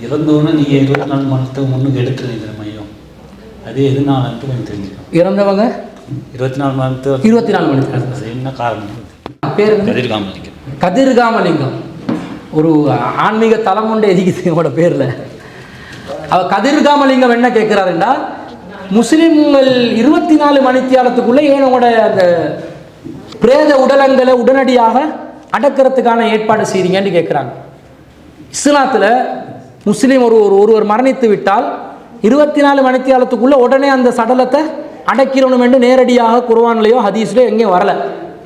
இறந்தவொன்னே நீங்கள் 24 மணி முன்னுக்கு எடுத்துருங்க மையம் அது எதுனாலன்ட்டு கொஞ்சம் தெரிஞ்சுக்கணும். இறந்தவங்க 24 மணி 24 மணி என்ன காரணம்? பேர் கதிர்காமலிங்கம். கதிர்காமலிங்கம் ஒரு ஆன்மீக தலம் ஒன்று எதிக்குது அவங்களோட பேரில். அவர் கதிர்காமலிங்கம் என்ன கேட்குறாருன்னா, முஸ்லீம்கள் 24 மணித்தியாலத்துக்குள்ளே ஏன் உங்களோட அந்த பிரேத உடலங்களை உடனடியாக அடக்கிறதுக்கான ஏற்பாடு செய்கிறீங்கன்னு கேட்குறாங்க. இஸ்லாத்தில் முஸ்லீம் ஒருவர் மரணித்து விட்டால் 24 மணித்தியாலத்துக்குள்ளே உடனே அந்த சடலத்தை அடக்கிறணும் என்று நேரடியாக குர்ஆன்லையோ ஹதீஸ்லையோ எங்கேயும் வரலை.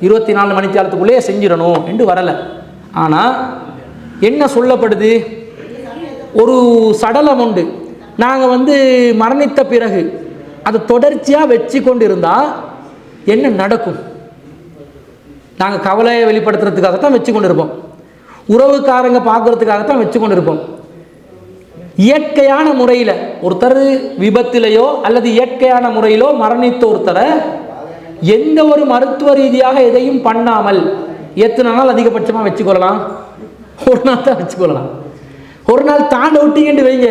24 மணித்தியாலத்துக்குள்ளேயே செஞ்சிடணும் என்று வரலை. ஆனால் என்ன சொல்லப்படுது, ஒரு சடலம் உண்டு, நாங்கள் மரணித்த பிறகு அதை தொடர்ச்சியாக வச்சு கொண்டு இருந்தால் என்ன நடக்கும்? நாங்கள் கவலையை வெளிப்படுத்துறதுக்காகத்தான் வச்சு கொண்டு இருப்போம், உறவுக்காரங்க பார்க்கறதுக்காகத்தான் வச்சு கொண்டு இருப்போம். இயற்கையான முறையில் ஒருத்தர் விபத்திலேயோ அல்லது இயற்கையான முறையிலோ மரணித்த ஒருத்தரை எந்த ஒரு மருத்துவ ரீதியாக எதையும் பண்ணாமல் எத்தனை நாள் அதிகபட்சமாக வச்சுக்கொள்ளலாம்? ஒரு நாள் தான் வச்சுக்கொள்ளலாம். ஒரு நாள் தாண்ட விட்டீங்கன்னு வைங்க,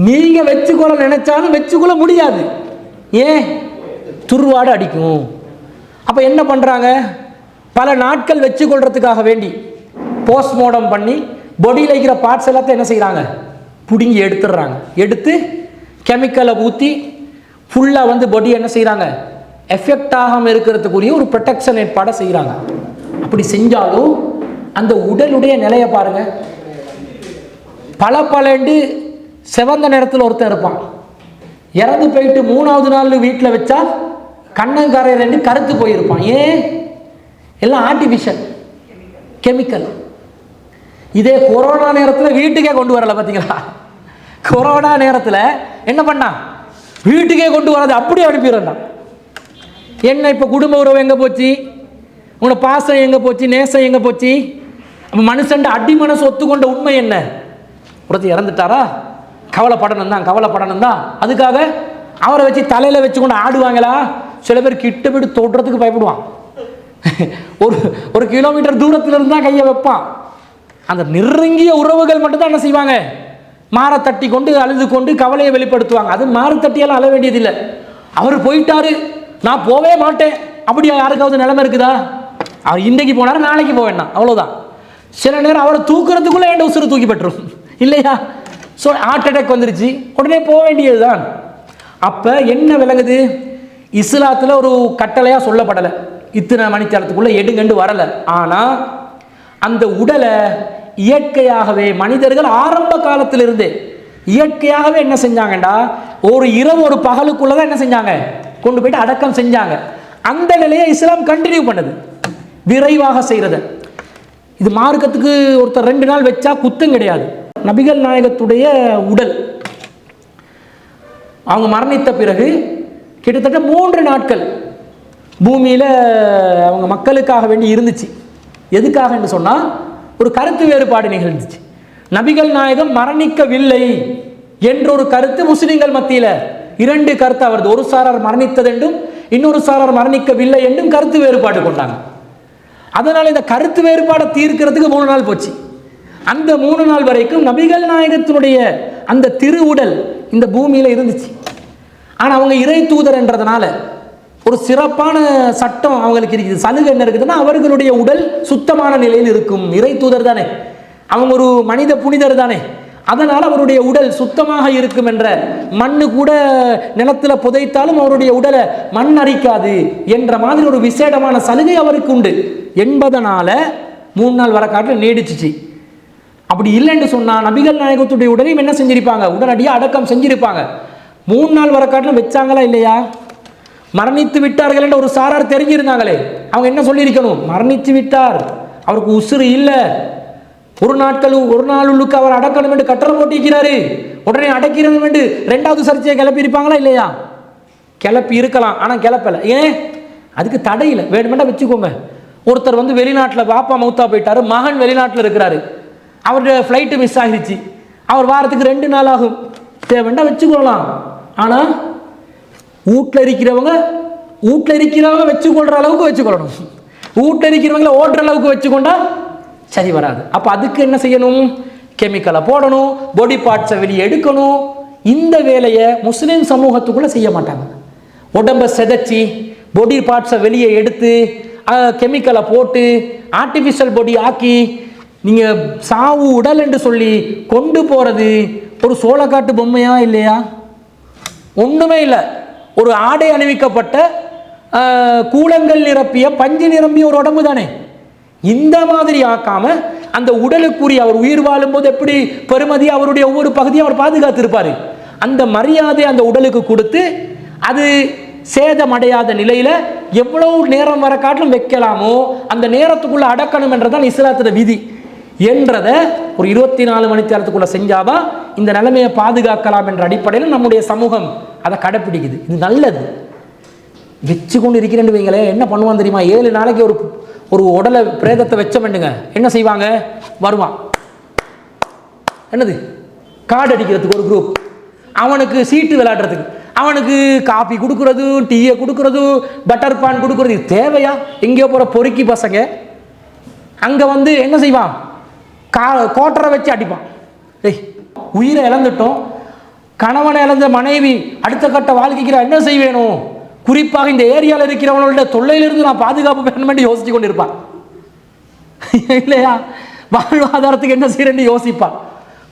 நீங்கள் வச்சுக்கொள்ள நினைச்சாலும் வச்சுக்கொள்ள முடியாது. ஏன்? துர்வாடு அடிக்கும். அப்போ என்ன பண்ணுறாங்க, பல நாட்கள் வச்சுக்கொள்றதுக்காக வேண்டி போஸ்ட்மார்ட்டம் பண்ணி பொடியில் இருக்கிற பார்ட்ஸ் எல்லாத்தையும் என்ன செய்கிறாங்க, பிடுங்கி எடுத்துடுறாங்க. எடுத்து கெமிக்கலை ஊற்றி ஃபுல்லாக பொடி என்ன செய்கிறாங்க, எஃபெக்ட் ஆகாமல் இருக்கிறதுக்குரிய ஒரு ப்ரொடெக்ஷன் ஏற்பாடை செய்கிறாங்க. அப்படி செஞ்சாலும் அந்த உடலுடைய நிலையை பாருங்க, பலண்டு செவந்த நேரத்தில் ஒருத்தர் இருப்பான், இறந்து போயிட்டு 3வது நாள் வீட்டில் வச்சா கண்ணங்கரை 2 கருத்து போயிருப்பான். ஏன்? எல்லாம் ஆர்டிஃபிஷியல் கெமிக்கல். இதே கொரோனா நேரத்தில் வீட்டுக்கே கொண்டு வரல பார்த்தீங்களா? கொரோனா நேரத்தில் என்ன பண்ணா, வீட்டுக்கே கொண்டு வராது, அப்படியே அனுப்பிடுறான். என்ன இப்போ குடும்ப உறவு எங்கே போச்சு, உங்களோட பாசம் எங்கே போச்சு, நேசம் எங்கே போச்சு? அப்போ மனுஷன் அடி மனசு ஒத்துக்கொண்ட உண்மை என்ன? ஒருத்தர் இறந்துட்டாரா, கவலைப்படணும் தான். அதுக்காக அவரை வச்சு தலையில் வச்சு கொண்டு ஆடுவாங்களா? சில பேர் கிட்ட போய்ட்டு தொடுறதுக்கு பயப்படுவான். ஒரு கிலோமீட்டர் தூரத்தில் இருந்தால் கையை வைப்பான். அந்த நெருங்கிய உறவுகள் மட்டும்தான் என்ன செய்வாங்க, மாற தட்டி கொண்டு அழுது கொண்டு கவலையை வெளிப்படுத்துவாங்க. அது மாறு தட்டியெல்லாம் அழ வேண்டியதில்லை. அவர் போயிட்டாரு, நான் போவே மாட்டேன், அப்படியா யாருக்காவது நிலைமை இருக்குதா? அவர் இன்றைக்கு போனார், நாளைக்கு போக வேண்டாம், அவ்வளோதான். சில நேரம் அவரை தூக்குறதுக்குள்ளே என் உசுறு தூக்கி பெற்றுரும் இல்லையா? ஸோ ஹார்ட் அட்டாக் வந்துருச்சு, உடனே போக வேண்டியது தான். அப்போ என்ன விளங்குது, இஸ்லாத்தில் ஒரு கட்டளையாக சொல்லப்படலை, இத்தனை மணித்தியாலத்துக்குள்ளே எடுங்கண்டு வரலை. ஆனால் அந்த உடலை இயற்கையாகவே மனிதர்கள் ஆரம்ப காலத்திலிருந்து இயற்கையாகவே என்ன செஞ்சாங்கண்டா, ஒரு இரவு ஒரு பகலுக்குள்ளே தான் என்ன செஞ்சாங்க, கொண்டு போயிட்டு அடக்கம் செஞ்சாங்க. அந்த நிலையை இஸ்லாம் கண்டினியூ பண்ணுது, விரைவாக செய்கிறது. இது மார்க்கத்துக்கு ஒருத்தர் 2 நாள் வச்சா குத்தம் கிடையாது. நபிகள் நாயகத்துடைய உடல் அவங்க மரணித்த பிறகு கிட்டத்தட்ட 3 நாட்கள் பூமியில் அவங்க மக்களுக்காக வேண்டி இருந்துச்சு. எதுக்காக என்று சொன்னால், ஒரு கருத்து வேறுபாடு நிகழ்ந்துச்சு. நபிகள் நாயகம் மரணிக்கவில்லை என்ற ஒரு கருத்து முஸ்லிம்கள் மத்தியில் 2 கருத்து வருது. ஒரு சாரார் மரணித்தது என்றும் இன்னொரு சாரார் மரணிக்கவில்லை என்றும் கருத்து வேறுபாடு கொண்டாங்க. அதனால் இந்த கருத்து வேறுபாடை தீர்க்கிறதுக்கு 3 நாள் போச்சு. அந்த 3 நாள் வரைக்கும் நபிகள் நாயகத்தினுடைய அந்த திரு உடல் இந்த பூமியில் இருந்துச்சு. ஆனால் அவங்க இறை தூதர் என்றதுனால ஒரு சிறப்பான சட்டம் அவங்களுக்கு இருக்குது. சலுகை என்ன இருக்குதுன்னா, அவர்களுடைய உடல் சுத்தமான நிலையில் இருக்கும். இறை தூதர் தானே, அவங்க ஒரு மனித புனிதர் தானே, அதனால் அவருடைய உடல் சுத்தமாக இருக்கும் என்ற, மண்ணு கூட நிலத்தில் புதைத்தாலும் அவருடைய உடலை மண் அரிக்காது என்ற மாதிரி ஒரு விசேடமான சலுகை அவருக்கு உண்டு என்பதனால 3 நாள் வர காட்டில் நீடிச்சிச்சு. அப்படி இல்லைன்னு சொன்னால் நபிகள் நாயகத்துடைய உடலையும் என்ன செஞ்சிருப்பாங்க, உடனடியாக அடக்கம் செஞ்சிருப்பாங்க. 3 நாள் வர காட்டில் வச்சாங்களா இல்லையா? மரணித்து விட்டார்கள் என்ற ஒரு சாரார் தெரிஞ்சிருந்தாங்களே, அவங்க என்ன சொல்லியிருக்கணும், மரணித்து விட்டார், அவருக்கு உசுறு இல்லை, ஒரு நாளுக்கு அவர் அடக்கணும் என்று கட்டளை போட்டிருக்கிறாரு, உடனே அடக்கிறது என்று 2வது சர்ச்சையை கிளப்பி இருப்பாங்களா இல்லையா? கிளப்பி இருக்கலாம், ஆனால் கிளப்பலை. ஏன்? அதுக்கு தடையில் வேணுமெண்டா வச்சுக்கோங்க. ஒருத்தர் வெளிநாட்டில் பாப்பா மௌத்தா போயிட்டாரு, மகன் வெளிநாட்டில் இருக்கிறாரு, அவருடைய ஃப்ளைட்டு மிஸ் ஆகிடுச்சு, அவர் வாரத்துக்கு 2 நாள் ஆகும், தேவைண்டா வச்சுக்கொள்ளலாம். ஆனால் வீட்டில் இருக்கிறவங்க வச்சுக்கொள்கிற அளவுக்கு வச்சுக்கொள்ளணும், வீட்டில் இருக்கிறவங்கள ஓட்டுற அளவுக்கு வச்சுக்கொண்டா சரி வராது. அப்போ அதுக்கு என்ன செய்யணும், கெமிக்கலை போடணும், பாடி பார்ட்ஸை வெளியே எடுக்கணும். இந்த வேலையை முஸ்லீம் சமூகத்துக்குள்ளே செய்ய மாட்டாங்க. உடம்பை செதைச்சி பாடி பார்ட்ஸை வெளியே எடுத்து கெமிக்கலை போட்டு ஆர்டிஃபிஷியல் பாடி ஆக்கி நீங்கள் சாவு உடல் என்று சொல்லி கொண்டு போகிறது ஒரு சோளக்காட்டு பொம்மையா இல்லையா? ஒன்றுமே இல்லை. ஒரு ஆடை அணிவிக்கப்பட்ட கூலங்கள் நிரப்பிய பஞ்சு நிரம்பிய ஒரு உடம்பு தானே. இந்த மாதிரி ஆக்காம அந்த உடலுக்குரிய அவர் உயிர் வாழும்போது எப்படி பெருமதி அவருடைய ஒவ்வொரு பகுதியும் அவர் பாதுகாத்து இருப்பார், அந்த மரியாதை அந்த உடலுக்கு கொடுத்து அது சேதமடையாத நிலையில் எவ்வளவு நேரம் வர காட்டிலும் வைக்கலாமோ அந்த நேரத்துக்குள்ள அடக்கணும் என்றதான் இஸ்லாத்தோட விதி என்றதை ஒரு 24 மணி நேரத்துக்குள்ள செஞ்சாதான் இந்த நிலைமையை பாதுகாக்கலாம் என்ற அடிப்படையில் நம்முடைய சமூகம் அதை கடைப்பிடிக்குது. இது நல்லது. வச்சு கொண்டு இருக்கிறேன்னு வைங்களே, என்ன பண்ணுவான் தெரியுமா? 7 நாளைக்கு ஒரு உடலை பிரேதத்தை வச்ச வேண்டுங்க, என்ன செய்வாங்க? வருவான், என்னது கார்டு அடிக்கிறதுக்கு ஒரு குரூப், அவனுக்கு சீட்டு விளையாடுறதுக்கு, அவனுக்கு காப்பி கொடுக்கறது, டீயை கொடுக்கறது, பட்டர் பான் கொடுக்கறது. இது தேவையா? எங்கேயோ போகிற பொறுக்கி பசங்க அங்கே வந்து என்ன செய்வான்? கோட்டரை வச்சு அடிப்பான். டேய், உயிரை இழந்துட்டோம், கணவனை இழந்த மனைவி அடுத்த கட்ட வாழ்க்கைக்கு என்ன செய்வேணும்? குறிப்பாக இந்த ஏரியாவில் இருக்கிறவங்களோட தொல்லையிலிருந்து நான் பாதுகாப்பு பெறணும் யோசிச்சு கொண்டு இருப்பான் இல்லையா? வாழ்வாதாரத்துக்கு என்ன செய்யறேன்னு யோசிப்பான்.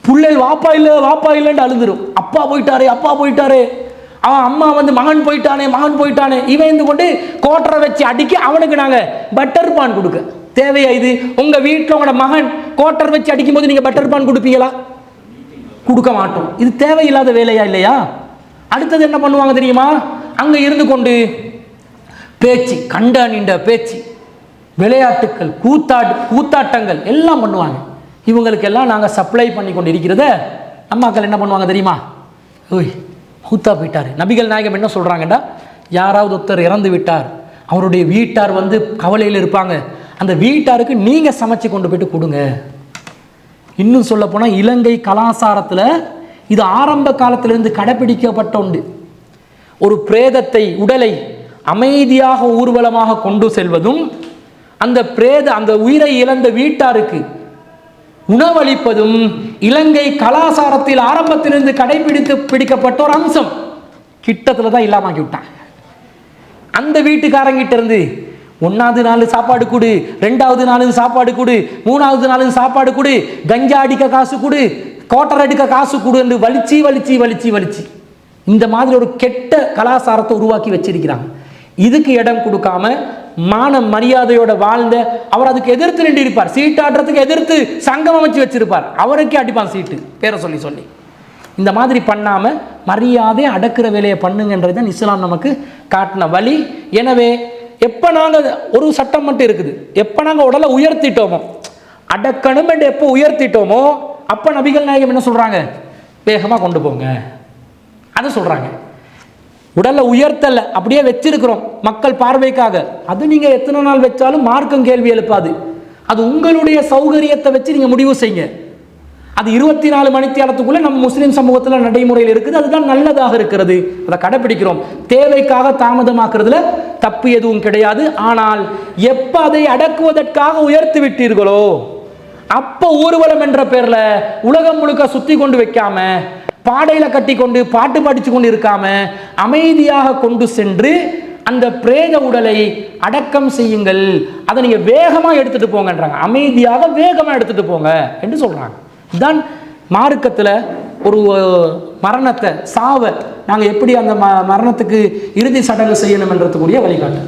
பிள்ளைகள் வாப்பா இல்லைன்னு அழுதுரும். அப்பா போயிட்டாரே, அவன் அம்மா வந்து மகன் போயிட்டானே, இவன் இருந்து கொண்டு கோட்டரை வச்சு அடிக்க அவனுக்கு நாங்கள் பட்டர் பான் கொடுக்க தேவையா? இது உங்க வீட்டில் உங்களோட மகன் கோட்டர் வச்சு அடிக்கும் போது நீங்க பட்டர் பான் கொடுப்பீங்களா? கொடுக்க மாட்டோம். இது தேவையில்லாத வேலையா இல்லையா? அடுத்தது என்ன பண்ணுவாங்க தெரியுமா? அங்க இருந்து கொண்டு பேச்சு, கண்ட நீண்ட பேச்சு, விளையாட்டுக்கள், கூத்தாட்டங்கள் எல்லாம் பண்ணுவாங்க. இவங்களுக்கெல்லாம் நாங்கள் சப்ளை பண்ணி கொண்டு இருக்கிறத அம்மாக்கள் என்ன பண்ணுவாங்க தெரியுமா? ஓய் மூத்தா போயிட்டாரு. நபிகள் நாயகம் என்ன சொல்றாங்கடா, யாராவது ஒருத்தர் இறந்து விட்டார், அவருடைய வீட்டார் வந்து கவலையில் இருப்பாங்க, அந்த வீட்டாருக்கு நீங்க சமைச்சு கொண்டு போயிட்டு கொடுங்க. இன்னும் சொல்ல போனால் இலங்கை கலாச்சாரத்தில் இது ஆரம்ப காலத்திலிருந்து கடைபிடிக்கப்பட்ட உண்டு. ஒரு பிரேதத்தை உடலை அமைதியாக ஊர்வலமாக கொண்டு செல்வதும் அந்த உயிரை இழந்த வீட்டாருக்கு உணவளிப்பதும் இலங்கை கலாச்சாரத்தில் ஆரம்பத்திலிருந்து பிடிக்கப்பட்ட ஒரு அம்சம். கிட்டத்தில் தான் இல்லாமக்கி விட்டாங்க. அந்த வீட்டுக்காரங்கிட்ட இருந்து 1வது நாள் சாப்பாடு கொடு, 2வது நாள் சாப்பாடு கொடு, 3வது நாள் சாப்பாடு கொடு, கஞ்சா அடிக்க காசு கொடு, கோட்டர் அடிக்க காசு கொடு என்று வலிச்சு இந்த மாதிரி ஒரு கெட்ட கலாச்சாரத்தை உருவாக்கி வச்சிருக்கிறாங்க. இதுக்கு இடம் கொடுக்காம மான மரியாதையோட வாழ்ந்த அவர் அதுக்கு எதிர்த்து நின்று இருப்பார். சீட்டாடுறதுக்கு எதிர்த்து சங்கம் அமைச்சு வச்சிருப்பார். அவருக்கே அடிப்பான் சீட்டு பேரை சொல்லி. இந்த மாதிரி பண்ணாம மரியாதை அடக்கிற வேலையை பண்ணுங்கன்றதுதான் இஸ்லாம் நமக்கு காட்டின வழி. எனவே எப்ப நாங்கள் ஒரு சட்டம் மட்டும் இருக்குது, எப்ப நாங்கள் உடலை உயர்த்திட்டோமோ, அடக்கணும் என்று எப்போ உயர்த்திட்டோமோ அப்ப நபிகள் நாயகம் என்ன சொல்றாங்க? வேகமா கொண்டு போங்க. அதை சொல்றாங்க. உடலை உயர்த்தல, அப்படியே வச்சிருக்கிறோம் மக்கள் பார்வைக்காக. அது நீங்க எத்தனை நாள் வச்சாலும் மார்க்கம் கேள்வி எழுப்பாது. அது உங்களுடைய சௌகரியத்தை வச்சு நீங்க முடிவு செய்யுங்க. அது 24 மணி நேரத்துக்குள்ள நம்ம முஸ்லிம் சமூகத்தில் நடைமுறையில் இருக்குது. அதுதான் நல்லதாக இருக்கிறது. அதை கடைபிடிக்கிறோம். தேவைக்காக தாமதமாக்குறதுல தப்பு எதுவும் கிடையாது. ஆனால் எப்ப அதை அடக்குவதற்காக உயர்த்தி விட்டீர்களோ அப்ப ஊர்வலம் என்ற பேர்ல உலகம் முழுக்க சுத்தி கொண்டு வைக்காம, பாடையில கட்டி கொண்டு பாட்டு படிச்சு கொண்டு இருக்காம, அமைதியாக கொண்டு சென்று அந்த பிரேத உடலை அடக்கம் செய்யுங்கள். அதை நீங்க வேகமா எடுத்துட்டு போங்கன்றாங்க. அமைதியாக வேகமா எடுத்துட்டு போங்க என்று சொல்றாங்க. இதுதான் மார்க்கத்தில் ஒரு மரணத்தை, சாவை நாங்கள் எப்படி அந்த மரணத்துக்கு இறுதி சடங்கு செய்யணும் என்றதுக்குரிய வழிகாட்டு.